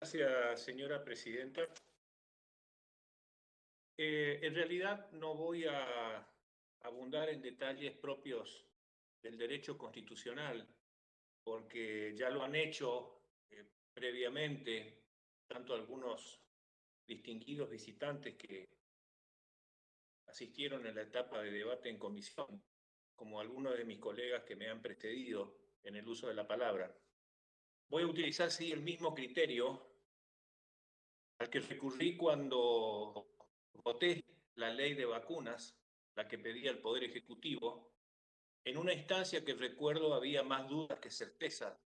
Gracias, señora presidenta. En realidad no voy a abundar en detalles propios del derecho constitucional, porque ya lo han hecho previamente, tanto algunos distinguidos visitantes que asistieron en la etapa de debate en comisión, como algunos de mis colegas que me han precedido en el uso de la palabra. Voy a utilizar, sí, el mismo criterio al que recurrí cuando voté la ley de vacunas, la que pedía el Poder Ejecutivo, en una instancia que recuerdo había más dudas que certeza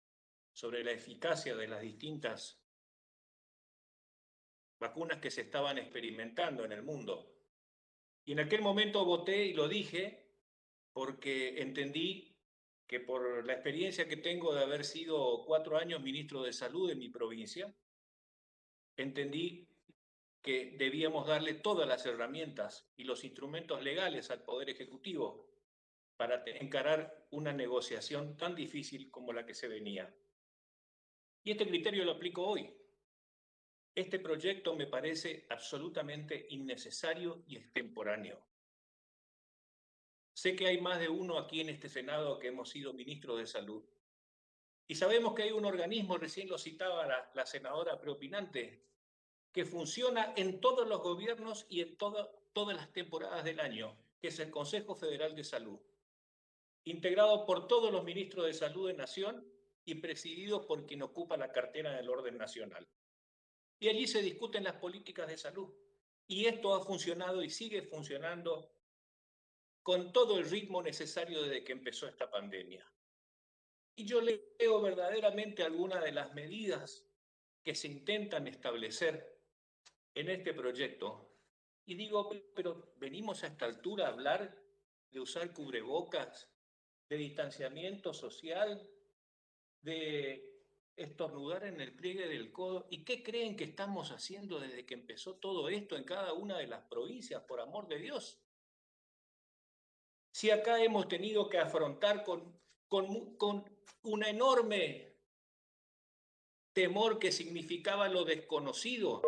sobre la eficacia de las distintas vacunas que se estaban experimentando en el mundo. Y en aquel momento voté y lo dije porque entendí que por la experiencia que tengo de haber sido 4 años ministro de Salud en mi provincia, entendí que debíamos darle todas las herramientas y los instrumentos legales al Poder Ejecutivo para encarar una negociación tan difícil como la que se venía. Y este criterio lo aplico hoy. Este proyecto me parece absolutamente innecesario y extemporáneo. Sé que hay más de uno aquí en este Senado que hemos sido ministros de Salud. Y sabemos que hay un organismo, recién lo citaba la senadora preopinante, que funciona en todos los gobiernos y en todas las temporadas del año, que es el Consejo Federal de Salud, integrado por todos los ministros de Salud de Nación y presidido por quien ocupa la cartera del orden nacional. Y allí se discuten las políticas de salud. Y esto ha funcionado y sigue funcionando con todo el ritmo necesario desde que empezó esta pandemia. Y yo leo verdaderamente algunas de las medidas que se intentan establecer en este proyecto y digo, pero venimos a esta altura a hablar de usar cubrebocas, de distanciamiento social, de estornudar en el pliegue del codo. ¿Y qué creen que estamos haciendo desde que empezó todo esto en cada una de las provincias, por amor de Dios? Si acá hemos tenido que afrontar con una enorme temor que significaba lo desconocido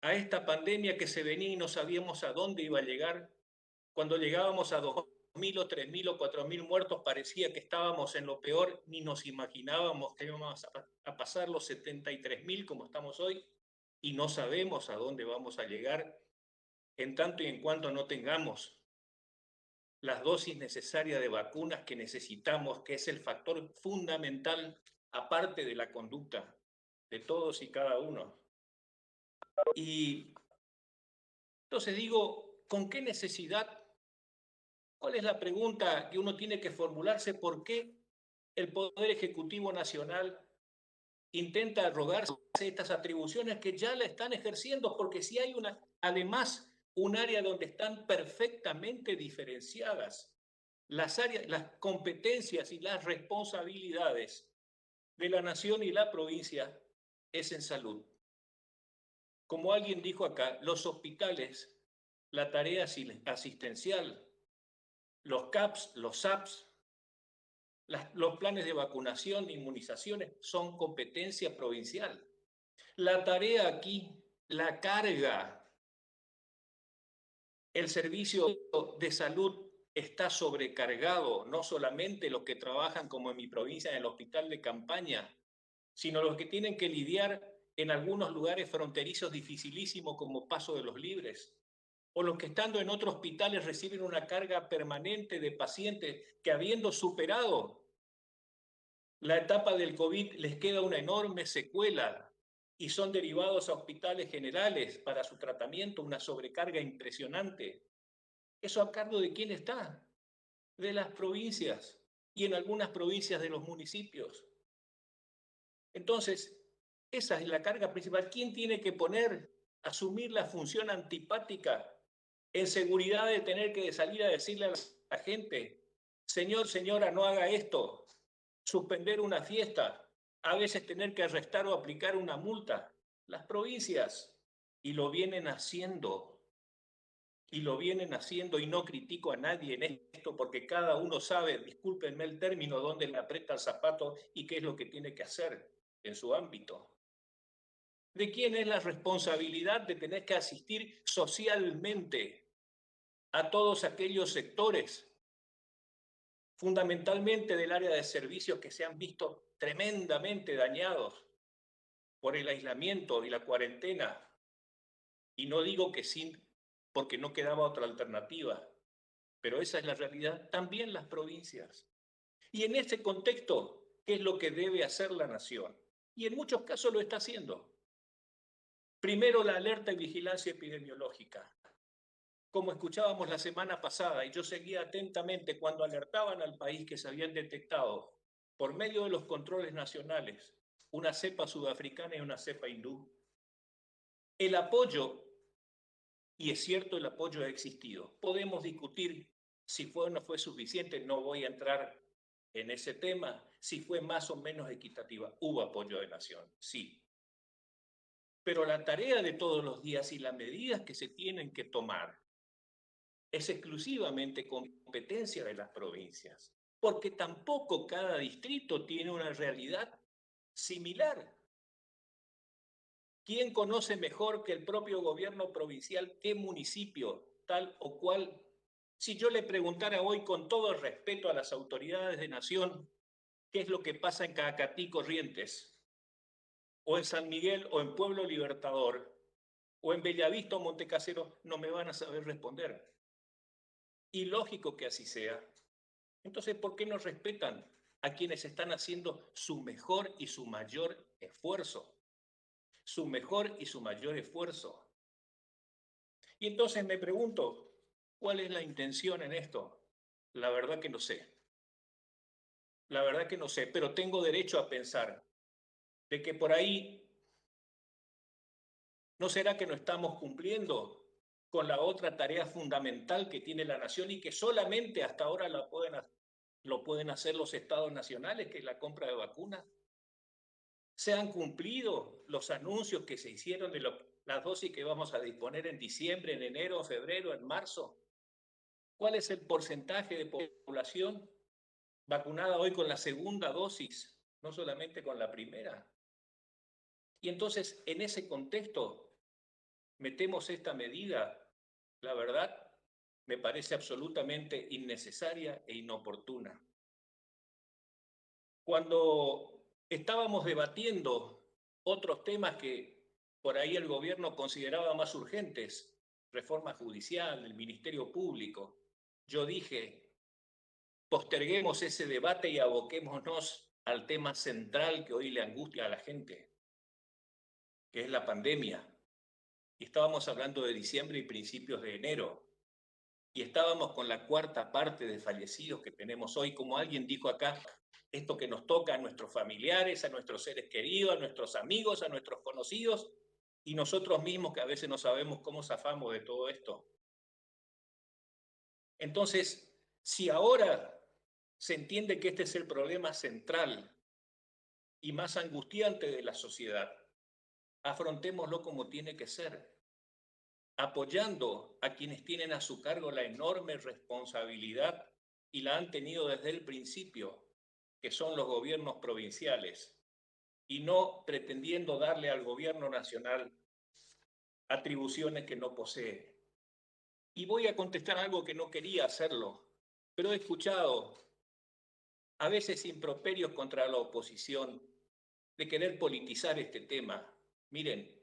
a esta pandemia que se venía y no sabíamos a dónde iba a llegar. Cuando llegábamos a 2.000 o 3.000 o 4.000 muertos parecía que estábamos en lo peor, ni nos imaginábamos que íbamos a pasar los 73.000 como estamos hoy y no sabemos a dónde vamos a llegar en tanto y en cuanto no tengamos las dosis necesarias de vacunas que necesitamos, que es el factor fundamental aparte de la conducta de todos y cada uno. Y entonces digo, ¿con qué necesidad? ¿Cuál es la pregunta que uno tiene que formularse? ¿Por qué el Poder Ejecutivo Nacional intenta arrogarse estas atribuciones que ya la están ejerciendo? Porque si hay además un área donde están perfectamente diferenciadas las áreas, las competencias y las responsabilidades de la nación y la provincia, es en salud. Como alguien dijo acá, los hospitales, la tarea asistencial, los CAPS, los SAPS, los planes de vacunación, inmunizaciones, son competencia provincial. La tarea aquí, la carga, el servicio de salud está sobrecargado, no solamente los que trabajan como en mi provincia en el hospital de campaña, sino los que tienen que lidiar en algunos lugares fronterizos dificilísimos como Paso de los Libres, o los que estando en otros hospitales reciben una carga permanente de pacientes que habiendo superado la etapa del COVID les queda una enorme secuela y son derivados a hospitales generales para su tratamiento, una sobrecarga impresionante. ¿Eso a cargo de quién está? De las provincias y en algunas provincias de los municipios. Entonces, esa es la carga principal. ¿Quién tiene que asumir la función antipática en seguridad de tener que salir a decirle a la gente, señor, señora, no haga esto, suspender una fiesta, a veces tener que arrestar o aplicar una multa? Las provincias, y lo vienen haciendo, y no critico a nadie en esto porque cada uno sabe, discúlpenme el término, dónde le aprieta el zapato y qué es lo que tiene que hacer. en su ámbito. ¿De quién es la responsabilidad de tener que asistir socialmente a todos aquellos sectores, fundamentalmente del área de servicios, que se han visto tremendamente dañados por el aislamiento y la cuarentena? Y no digo que sin, porque no quedaba otra alternativa, pero esa es la realidad. También las provincias. Y en ese contexto, ¿qué es lo que debe hacer la nación? Y en muchos casos lo está haciendo. Primero, la alerta y vigilancia epidemiológica. Como escuchábamos la semana pasada, y yo seguía atentamente cuando alertaban al país que se habían detectado, por medio de los controles nacionales, una cepa sudafricana y una cepa hindú. El apoyo, y es cierto, el apoyo ha existido. Podemos discutir si fue o no fue suficiente, no voy a entrar en ese tema, si fue más o menos equitativa. Hubo apoyo de nación, sí. Pero la tarea de todos los días y las medidas que se tienen que tomar es exclusivamente competencia de las provincias, porque tampoco cada distrito tiene una realidad similar. ¿Quién conoce mejor que el propio gobierno provincial qué municipio tal o cual? Si yo le preguntara hoy, con todo el respeto a las autoridades de nación, qué es lo que pasa en Caacatí, Corrientes, o en San Miguel, o en Pueblo Libertador, o en Bellavista o Montecasero, no me van a saber responder. Y lógico que así sea. Entonces, ¿por qué no respetan a quienes están haciendo su mejor y su mayor esfuerzo? Su mejor y su mayor esfuerzo. Y entonces me pregunto, ¿cuál es la intención en esto? La verdad que no sé. La verdad que no sé, pero tengo derecho a pensar de que por ahí, ¿no será que no estamos cumpliendo con la otra tarea fundamental que tiene la nación y que solamente hasta ahora lo pueden hacer los estados nacionales, que es la compra de vacunas? ¿Se han cumplido los anuncios que se hicieron de las dosis que vamos a disponer en diciembre, en enero, en febrero, en marzo? ¿Cuál es el porcentaje de población vacunada hoy con la segunda dosis, no solamente con la primera? Y entonces, en ese contexto, metemos esta medida, la verdad, me parece absolutamente innecesaria e inoportuna. Cuando estábamos debatiendo otros temas que por ahí el gobierno consideraba más urgentes, reforma judicial, el Ministerio Público, yo dije, posterguemos ese debate y aboquémonos al tema central que hoy le angustia a la gente, que es la pandemia. Y estábamos hablando de diciembre y principios de enero. Y estábamos con la cuarta parte de fallecidos que tenemos hoy. Como alguien dijo acá, esto que nos toca a nuestros familiares, a nuestros seres queridos, a nuestros amigos, a nuestros conocidos, y nosotros mismos que a veces no sabemos cómo zafamos de todo esto. Entonces, si ahora se entiende que este es el problema central y más angustiante de la sociedad, afrontémoslo como tiene que ser, apoyando a quienes tienen a su cargo la enorme responsabilidad y la han tenido desde el principio, que son los gobiernos provinciales, y no pretendiendo darle al gobierno nacional atribuciones que no posee. Y voy a contestar algo que no quería hacerlo, pero he escuchado a veces improperios contra la oposición de querer politizar este tema. Miren,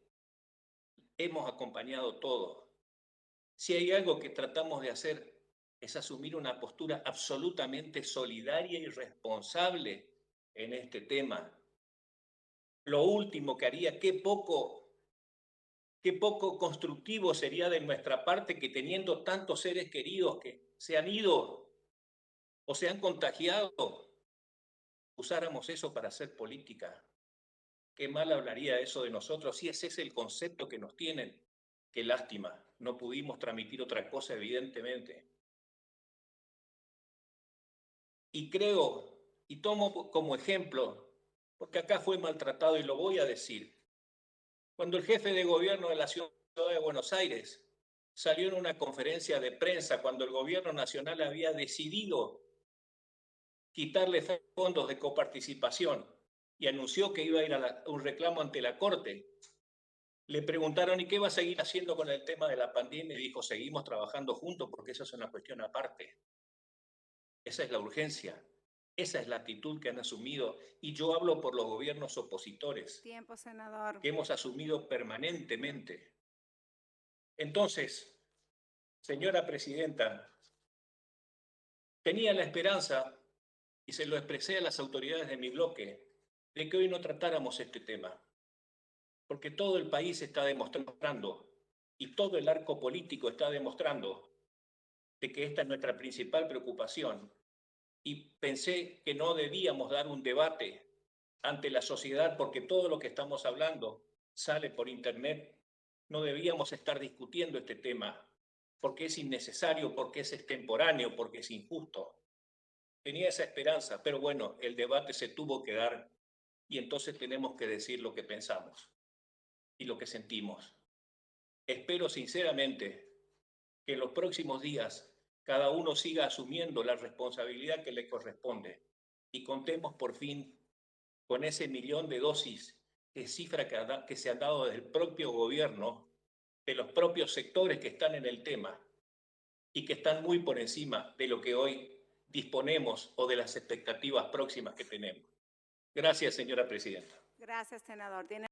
hemos acompañado todo. Si hay algo que tratamos de hacer es asumir una postura absolutamente solidaria y responsable en este tema. Lo último que haría, qué poco constructivo sería de nuestra parte que, teniendo tantos seres queridos que se han ido o se han contagiado, usáramos eso para hacer política. Qué mal hablaría eso de nosotros si ese es el concepto que nos tienen. Qué lástima, no pudimos transmitir otra cosa, evidentemente. Y creo, y tomo como ejemplo, porque acá fue maltratado y lo voy a decir, cuando el jefe de gobierno de la ciudad de Buenos Aires salió en una conferencia de prensa cuando el gobierno nacional había decidido quitarle fondos de coparticipación y anunció que iba a ir a un reclamo ante la Corte. Le preguntaron, ¿y qué va a seguir haciendo con el tema de la pandemia? Y dijo, seguimos trabajando juntos porque eso es una cuestión aparte. Esa es la urgencia. Esa es la actitud que han asumido. Y yo hablo por los gobiernos opositores. Tiempo, senador. Que hemos asumido permanentemente. Entonces, señora presidenta, tenía la esperanza, y se lo expresé a las autoridades de mi bloque, de que hoy no tratáramos este tema, porque todo el país está demostrando, y todo el arco político está demostrando, de que esta es nuestra principal preocupación. Y pensé que no debíamos dar un debate ante la sociedad, porque todo lo que estamos hablando sale por Internet. No debíamos estar discutiendo este tema, porque es innecesario, porque es extemporáneo, porque es injusto. Tenía esa esperanza, pero bueno, el debate se tuvo que dar y entonces tenemos que decir lo que pensamos y lo que sentimos. Espero sinceramente que en los próximos días cada uno siga asumiendo la responsabilidad que le corresponde y contemos por fin con ese 1.000.000 de dosis, que cifra que se han dado desde el propio gobierno, de los propios sectores que están en el tema y que están muy por encima de lo que hoy disponemos o de las expectativas próximas que tenemos. Gracias, señora presidenta. Gracias, senador. Tiene